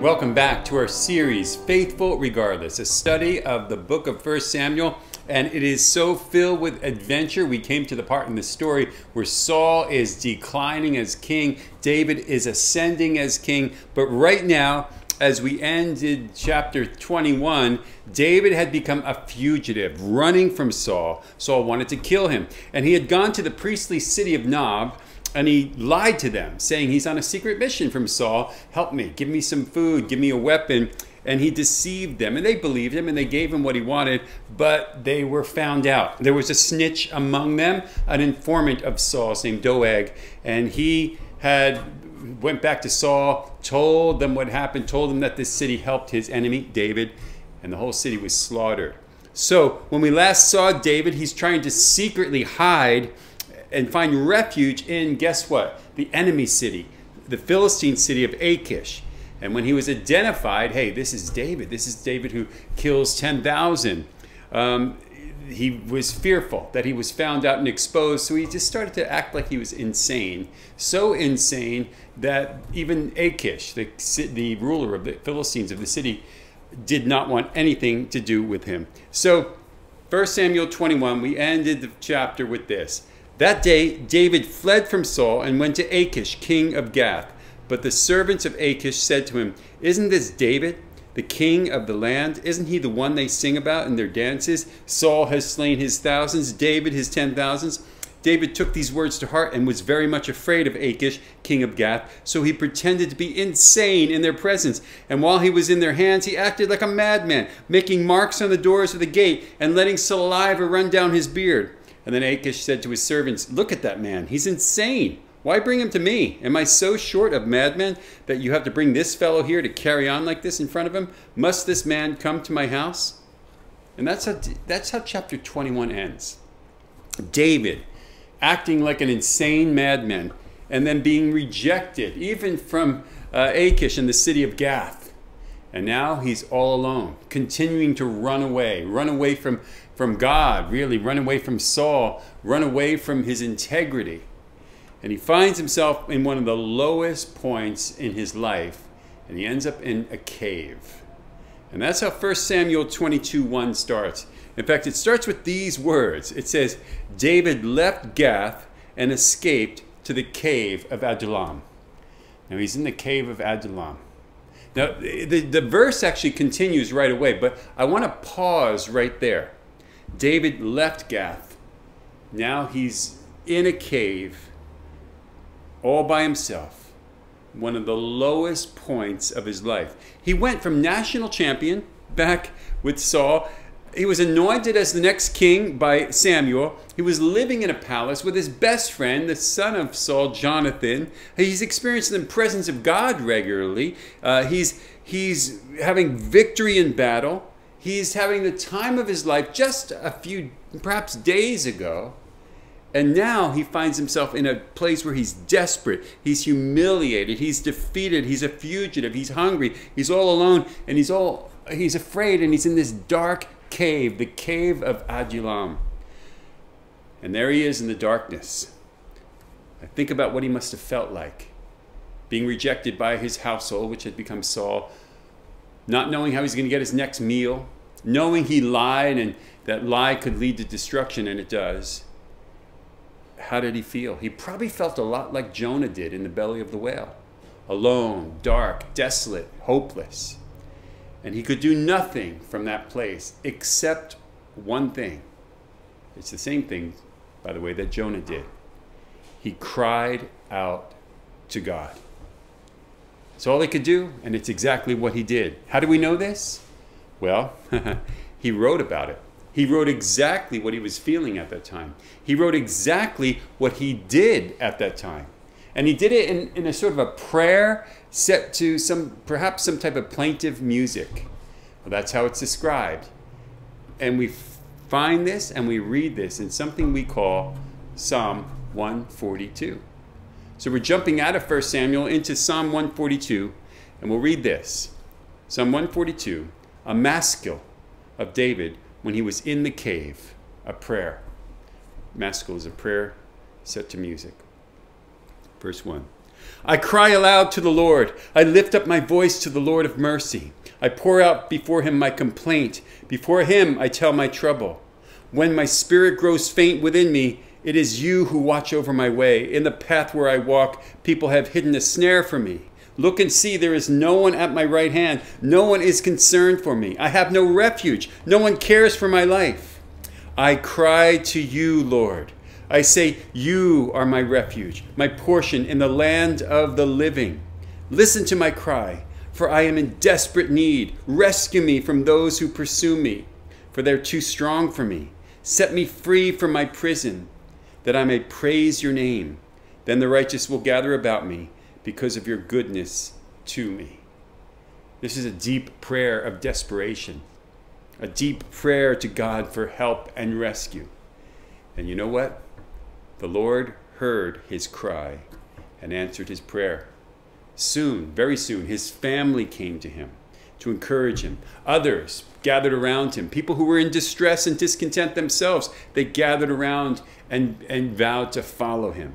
Welcome back to our series, Faithful Regardless, a study of the book of 1 Samuel. And it is so filled with adventure. We came to the part in the story where Saul is declining as king. David is ascending as king. But right now, as we ended chapter 21, David had become a fugitive, running from Saul. Saul wanted to kill him. And he had gone to the priestly city of Nob, and he lied to them, saying he's on a secret mission from Saul. Help me, give me some food, give me a weapon. And he deceived them, and they believed him, and they gave him what he wanted, but they were found out. There was a snitch among them, an informant of Saul's named Doeg, and he went back to Saul, told them what happened, told them that this city helped his enemy, David, and the whole city was slaughtered. So when we last saw David, he's trying to secretly hide and find refuge in, guess what? The enemy city, the Philistine city of Achish. And when he was identified, hey, this is David who kills 10,000. He was fearful that he was found out and exposed, so he just started to act like he was insane. So insane that even Achish, the ruler of the Philistines of the city, did not want anything to do with him. So 1 Samuel 21, we ended the chapter with this. That day, David fled from Saul and went to Achish, king of Gath. But the servants of Achish said to him, "Isn't this David, the king of the land? Isn't he the one they sing about in their dances? Saul has slain his thousands, David his 10,000s." David took these words to heart and was very much afraid of Achish, king of Gath. So he pretended to be insane in their presence. And while he was in their hands, he acted like a madman, making marks on the doors of the gate and letting saliva run down his beard. And then Achish said to his servants, "Look at that man. He's insane. Why bring him to me? Am I so short of madmen that you have to bring this fellow here to carry on like this in front of him? Must this man come to my house?" And that's how chapter 21 ends. David acting like an insane madman and then being rejected even from Achish in the city of Gath. And now he's all alone, continuing to run away from God, really, run away from Saul, run away from his integrity. And he finds himself in one of the lowest points in his life, and he ends up in a cave. And that's how 1 Samuel 22:1 starts. In fact, it starts with these words. It says, David left Gath and escaped to the cave of Adullam. Now he's in the cave of Adullam. Now the verse actually continues right away, but I want to pause right there. David left Gath. Now he's in a cave all by himself, one of the lowest points of his life. He went from national champion back with Saul. He was anointed as the next king by Samuel. He was living in a palace with his best friend, the son of Saul, Jonathan. He's experiencing the presence of God regularly. He's having victory in battle. He's having the time of his life just a few, perhaps days ago. And now he finds himself in a place where he's desperate, he's humiliated, he's defeated, he's a fugitive, he's hungry, he's all alone, and he's afraid, and he's in this dark cave, the cave of Adullam. And there he is in the darkness. I think about what he must have felt like, being rejected by his household, which had become Saul, not knowing how he's going to get his next meal, knowing he lied and that lie could lead to destruction, and it does. How did he feel? He probably felt a lot like Jonah did in the belly of the whale. Alone, dark, desolate, hopeless. And he could do nothing from that place except one thing. It's the same thing, by the way, that Jonah did. He cried out to God. It's all he could do, and it's exactly what he did. How do we know this? Well, he wrote about it. He wrote exactly what he was feeling at that time. He wrote exactly what he did at that time. And he did it in a sort of a prayer set to perhaps some type of plaintive music. Well, that's how it's described. And we find this and we read this in something we call Psalm 142. So we're jumping out of 1 Samuel into Psalm 142, and we'll read this. Psalm 142, a maskil of David when he was in the cave, a prayer. Maskil is a prayer set to music. Verse 1. I cry aloud to the Lord. I lift up my voice to the Lord of mercy. I pour out before him my complaint. Before him I tell my trouble. When my spirit grows faint within me, it is you who watch over my way. In the path where I walk, people have hidden a snare for me. Look and see, there is no one at my right hand. No one is concerned for me. I have no refuge. No one cares for my life. I cry to you, Lord. I say, you are my refuge, my portion in the land of the living. Listen to my cry, for I am in desperate need. Rescue me from those who pursue me, for they're too strong for me. Set me free from my prison, that I may praise your name. Then the righteous will gather about me because of your goodness to me. This is a deep prayer of desperation, a deep prayer to God for help and rescue. And you know what? The Lord heard his cry and answered his prayer. Soon, very soon, his family came to him to encourage him. Others gathered around him. People who were in distress and discontent themselves, they gathered around and vowed to follow him.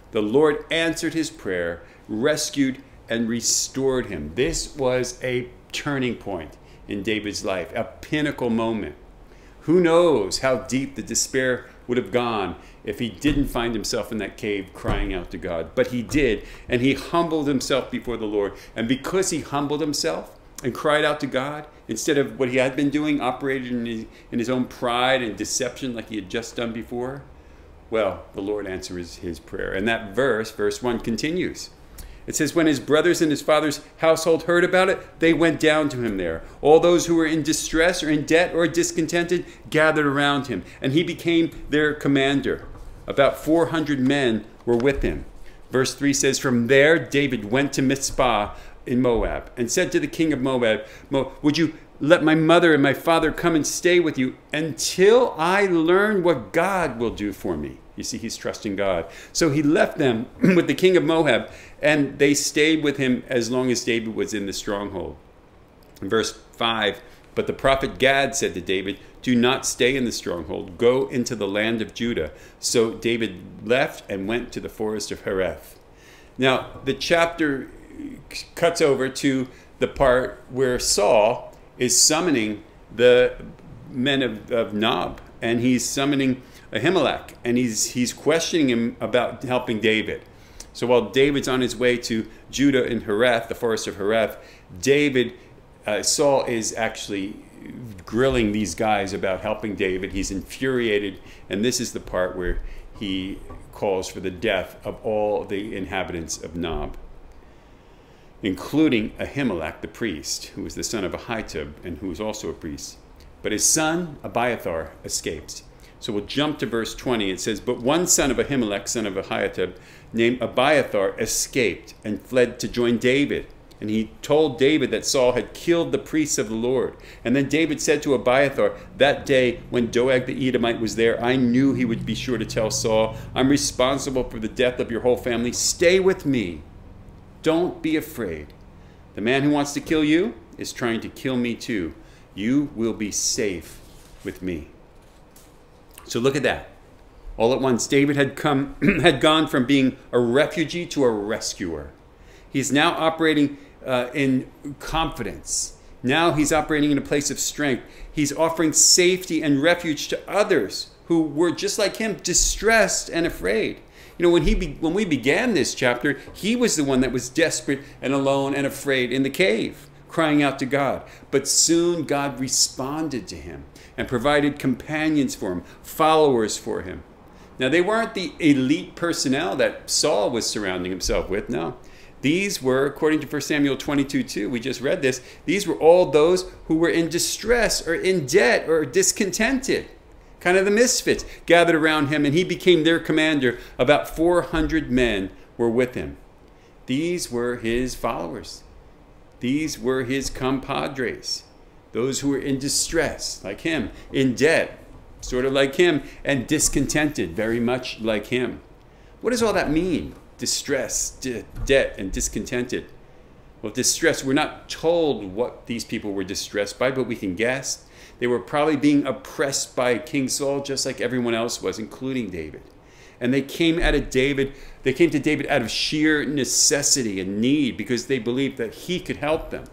The Lord answered his prayer, rescued and restored him. This was a turning point in David's life, a pinnacle moment. Who knows how deep the despair would have gone if he didn't find himself in that cave crying out to God. But he did, and he humbled himself before the Lord. And because he humbled himself and cried out to God, instead of what he had been doing, operated in his own pride and deception like he had just done before, well, the Lord answers his prayer. And that verse 1, continues. It says, when his brothers and his father's household heard about it, they went down to him there. All those who were in distress or in debt or discontented gathered around him, and he became their commander. About 400 men were with him. Verse 3 says, from there David went to Mizpah in Moab and said to the king of Moab, would you let my mother and my father come and stay with you until I learn what God will do for me? You see, he's trusting God. So he left them with the king of Moab, and they stayed with him as long as David was in the stronghold. In verse 5, but the prophet Gad said to David, do not stay in the stronghold. Go into the land of Judah. So David left and went to the forest of Hereth. Now, the chapter cuts over to the part where Saul is summoning the men of Nob, and he's summoning Ahimelech, and he's questioning him about helping David. So while David's on his way to Judah in Hereth, the forest of Hereth, Saul is actually grilling these guys about helping David. He's infuriated, and this is the part where he calls for the death of all the inhabitants of Nob, including Ahimelech the priest, who was the son of Ahitub and who was also a priest. But his son Abiathar escapes. So we'll jump to verse 20. It says, but one son of Ahimelech, son of Ahitub, named Abiathar, escaped and fled to join David. And he told David that Saul had killed the priests of the Lord. And then David said to Abiathar, that day when Doeg the Edomite was there, I knew he would be sure to tell Saul, I'm responsible for the death of your whole family. Stay with me. Don't be afraid. The man who wants to kill you is trying to kill me too. You will be safe with me. So look at that. All at once, David had gone from being a refugee to a rescuer. He's now operating in confidence. Now he's operating in a place of strength. He's offering safety and refuge to others who were just like him, distressed and afraid. You know, when we began this chapter, he was the one that was desperate and alone and afraid in the cave, crying out to God. But soon God responded to him and provided companions for him, followers for him. Now, they weren't the elite personnel that Saul was surrounding himself with, no. These were, according to 1 Samuel 22:2, we just read this, these were all those who were in distress or in debt or discontented. Kind of the misfits gathered around him, and he became their commander. About 400 men were with him. These were his followers. These were his compadres. Those who were in distress, like him, in debt, sort of like him, and discontented, very much like him. What does all that mean? Distress, debt, and discontented. Well, distress, we're not told what these people were distressed by, but we can guess. They were probably being oppressed by King Saul, just like everyone else was, including David. And they came to David out of sheer necessity and need because they believed that he could help them.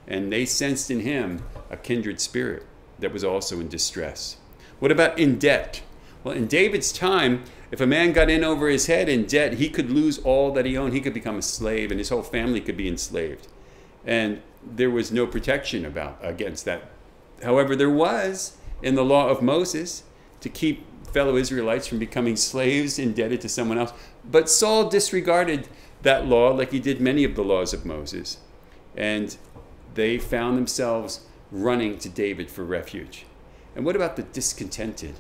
And they sensed in him a kindred spirit that was also in distress. What about in debt? Well, in David's time, if a man got in over his head in debt, he could lose all that he owned. He could become a slave, and his whole family could be enslaved. And there was no protection against that. However, there was in the law of Moses to keep fellow Israelites from becoming slaves indebted to someone else. But Saul disregarded that law like he did many of the laws of Moses. And they found themselves running to David for refuge. And what about the discontented?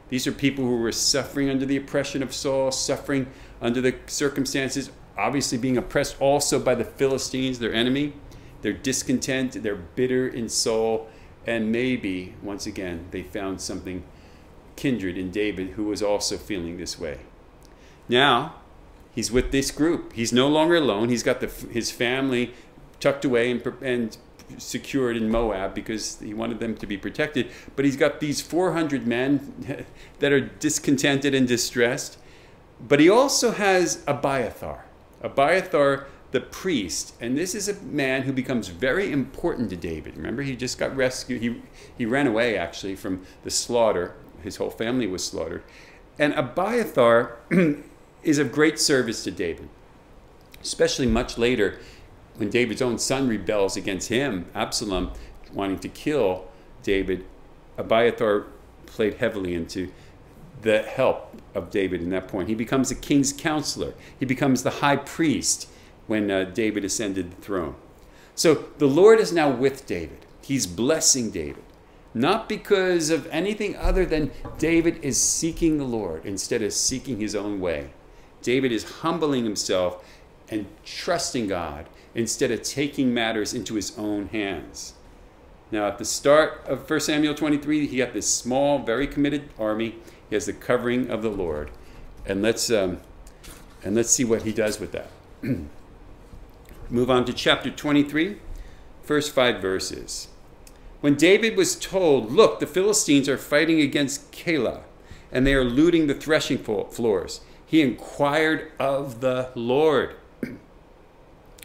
These are people who were suffering under the oppression of Saul, suffering under the circumstances, obviously being oppressed also by the Philistines, their enemy. They're discontent, they're bitter in soul, and maybe, once again, they found something kindred in David, who was also feeling this way. Now, he's with this group. He's no longer alone. He's got his family tucked away and secured in Moab because he wanted them to be protected. But he's got these 400 men that are discontented and distressed. But he also has Abiathar. Abiathar, the priest. And this is a man who becomes very important to David. Remember, he just got rescued. He ran away, actually, from the slaughter. His whole family was slaughtered. And Abiathar is of great service to David, especially much later when David's own son rebels against him, Absalom, wanting to kill David. Abiathar played heavily into the help of David in that point. He becomes the king's counselor. He becomes the high priest when David ascended the throne. So the Lord is now with David. He's blessing David, not because of anything other than David is seeking the Lord instead of seeking his own way. David is humbling himself and trusting God instead of taking matters into his own hands. Now, at the start of 1 Samuel 23, he got this small, very committed army. He has the covering of the Lord. And let's see what he does with that. Move on to chapter 23, first 5 verses. When David was told, look, the Philistines are fighting against Keilah, and they are looting the threshing floors, he inquired of the Lord,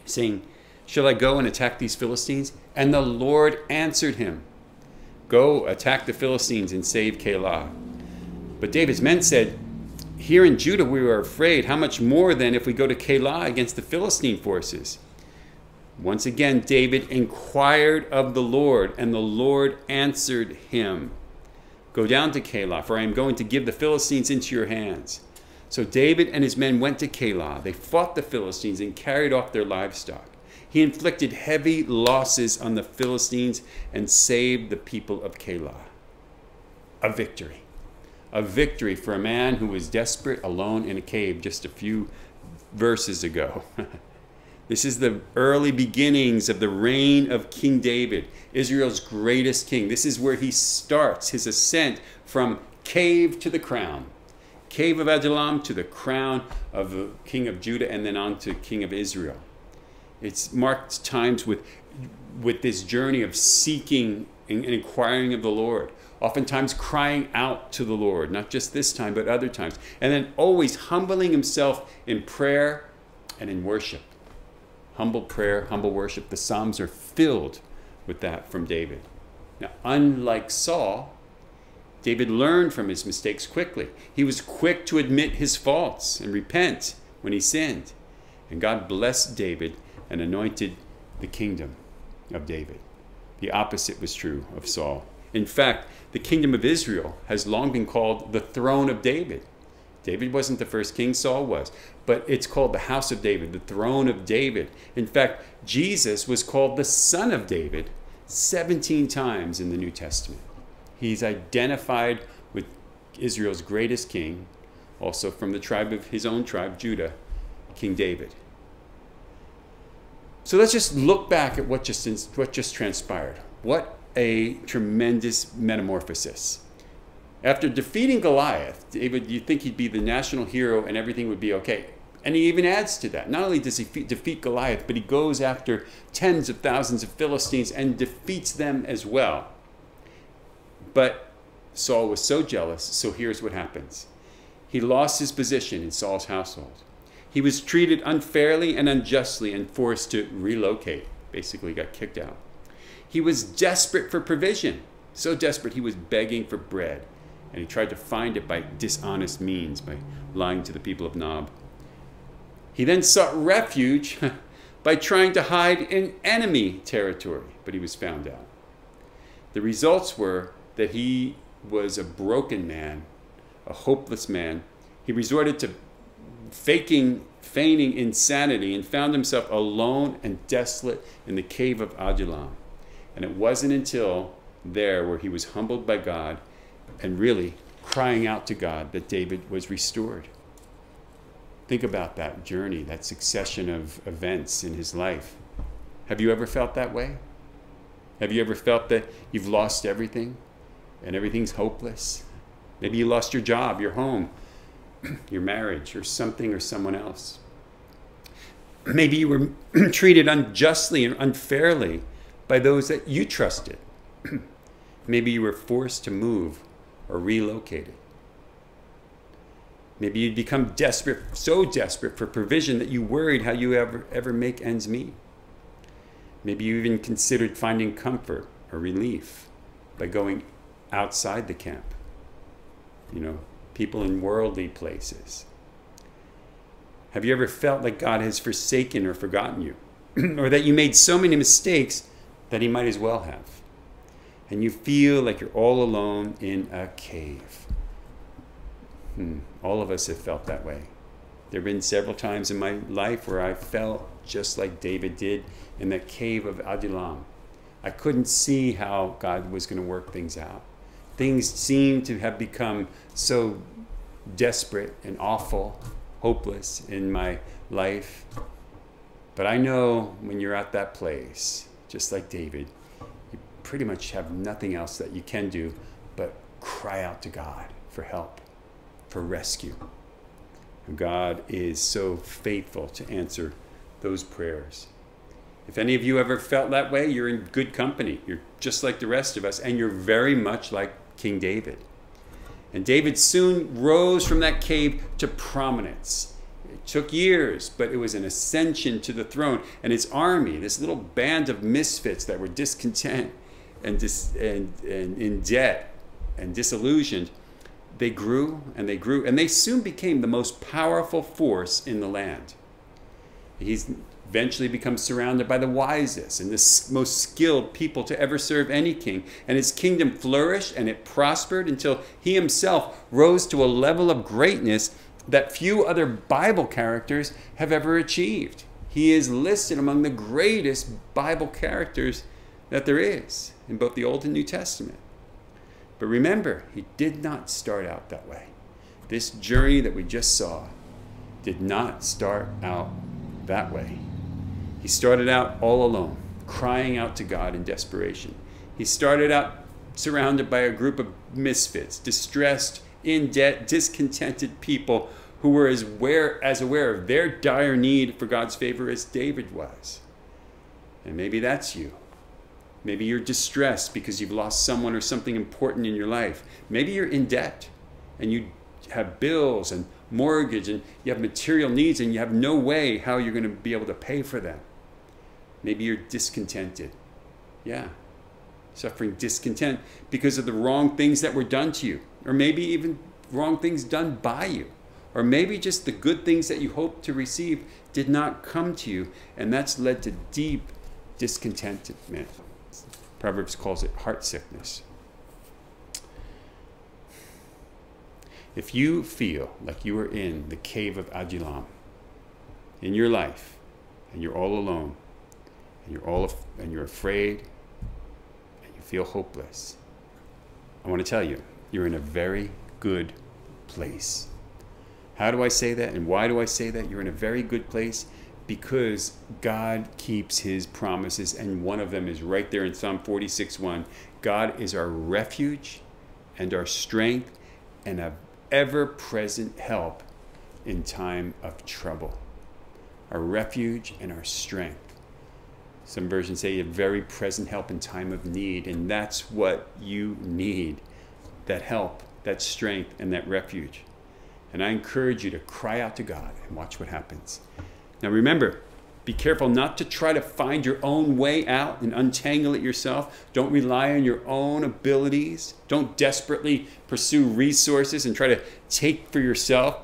saying, shall I go and attack these Philistines? And the Lord answered him, go attack the Philistines and save Keilah. But David's men said, here in Judah we are afraid. How much more then if we go to Keilah against the Philistine forces? Once again, David inquired of the Lord, and the Lord answered him, go down to Keilah, for I am going to give the Philistines into your hands. So David and his men went to Keilah. They fought the Philistines and carried off their livestock. He inflicted heavy losses on the Philistines and saved the people of Keilah. A victory. A victory for a man who was desperate, alone in a cave just a few verses ago. This is the early beginnings of the reign of King David, Israel's greatest king. This is where he starts his ascent from cave to the crown. Cave of Adullam to the crown of the king of Judah, and then on to king of Israel. It's marked times with this journey of seeking and inquiring of the Lord, oftentimes crying out to the Lord, not just this time, but other times, and then always humbling himself in prayer and in worship. Humble prayer, humble worship. The Psalms are filled with that from David. Now, unlike Saul, David learned from his mistakes quickly. He was quick to admit his faults and repent when he sinned. And God blessed David and anointed the kingdom of David. The opposite was true of Saul. In fact, the kingdom of Israel has long been called the throne of David. David wasn't the first king, Saul was. But it's called the house of David, the throne of David. In fact, Jesus was called the son of David 17 times in the New Testament. He's identified with Israel's greatest king, also from the tribe of his own tribe, Judah, King David. So let's just look back at what just transpired. What a tremendous metamorphosis. After defeating Goliath, David, you'd think he'd be the national hero and everything would be okay. And he even adds to that. Not only does he defeat Goliath, but he goes after tens of thousands of Philistines and defeats them as well. But Saul was so jealous, so here's what happens. He lost his position in Saul's household. He was treated unfairly and unjustly and forced to relocate. Basically got kicked out. He was desperate for provision. So desperate he was begging for bread. And he tried to find it by dishonest means, by lying to the people of Nob. He then sought refuge by trying to hide in enemy territory, but he was found out. The results were that he was a broken man, a hopeless man. He resorted to feigning insanity and found himself alone and desolate in the cave of Adullam. And it wasn't until there where he was humbled by God and really crying out to God that David was restored. Think about that journey, that succession of events in his life. Have you ever felt that way? Have you ever felt that you've lost everything and everything's hopeless? Maybe you lost your job, your home, your marriage, or something or someone else. Maybe you were treated unjustly and unfairly by those that you trusted. Maybe you were forced to move or relocated. Maybe you'd become desperate, so desperate for provision that you worried how you ever make ends meet. Maybe you even considered finding comfort or relief by going outside the camp. You know, people in worldly places. Have you ever felt like God has forsaken or forgotten you? Or that you made so many mistakes that he might as well have? And you feel like you're all alone in a cave. All of us have felt that way. There have been several times in my life where I felt just like David did in that cave of Adullam. I couldn't see how God was going to work things out. Things seemed to have become so desperate and awful, hopeless in my life. But I know when you're at that place, just like David, you pretty much have nothing else that you can do but cry out to God for help, for rescue. And God is so faithful to answer those prayers. If any of you ever felt that way, you're in good company. You're just like the rest of us, and you're very much like King David. And David soon rose from that cave to prominence. It took years, but it was an ascension to the throne. And his army, this little band of misfits that were discontent and in debt and disillusioned, they grew and they grew, and they soon became the most powerful force in the land. He's eventually becomes surrounded by the wisest and the most skilled people to ever serve any king. And his kingdom flourished and it prospered until he himself rose to a level of greatness that few other Bible characters have ever achieved. He is listed among the greatest Bible characters that there is in both the Old and New Testament. But remember, he did not start out that way. This journey that we just saw did not start out that way. He started out all alone, crying out to God in desperation. He started out surrounded by a group of misfits, distressed, in debt, discontented people who were as aware of their dire need for God's favor as David was. And maybe that's you. Maybe you're distressed because you've lost someone or something important in your life. Maybe you're in debt and you have bills and mortgage and you have material needs and you have no way how you're going to be able to pay for them. Maybe you're discontented. Yeah, suffering discontent because of the wrong things that were done to you, or maybe even wrong things done by you, or maybe just the good things that you hoped to receive did not come to you, and that's led to deep discontentment. Proverbs calls it heart sickness. If you feel like you are in the cave of Adullam in your life, and you're all alone, and you're afraid, and you feel hopeless, I want to tell you, you're in a very good place. How do I say that, and why do I say that? You're in a very good place because God keeps his promises, and one of them is right there in Psalm 46:1. God is our refuge and our strength and an ever-present help in time of trouble. Our refuge and our strength. Some versions say a very present help in time of need, and that's what you need, that help, that strength, and that refuge. And I encourage you to cry out to God and watch what happens. Now remember, be careful not to try to find your own way out and untangle it yourself. Don't rely on your own abilities. Don't desperately pursue resources and try to take for yourself,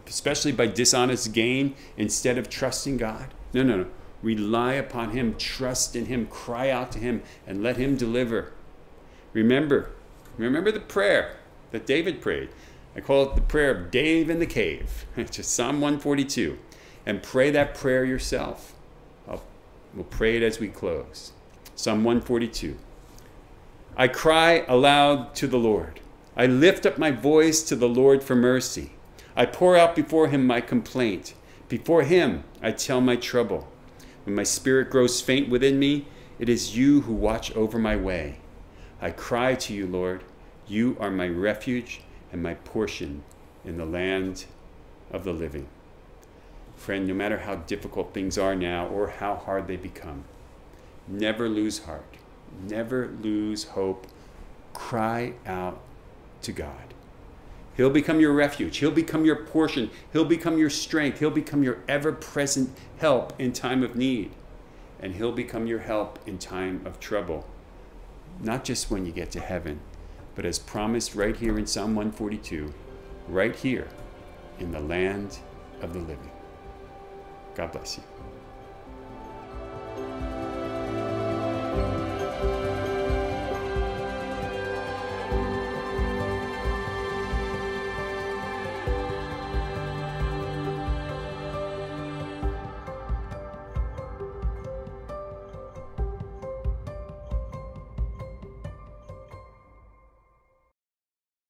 especially by dishonest gain, instead of trusting God. No, no, no. Rely upon Him, trust in Him, cry out to Him, and let Him deliver. Remember the prayer that David prayed. I call it the prayer of Dave in the cave. It's just Psalm 142. And pray that prayer yourself. We'll pray it as we close. Psalm 142. I cry aloud to the Lord. I lift up my voice to the Lord for mercy. I pour out before Him my complaint. Before Him I tell my trouble. When my spirit grows faint within me, it is you who watch over my way. I cry to you, Lord. You are my refuge and my portion in the land of the living. Friend, no matter how difficult things are now or how hard they become, never lose heart. Never lose hope. Cry out to God. He'll become your refuge. He'll become your portion. He'll become your strength. He'll become your ever-present help in time of need. And He'll become your help in time of trouble. Not just when you get to heaven, but as promised right here in Psalm 142, right here in the land of the living. God bless you.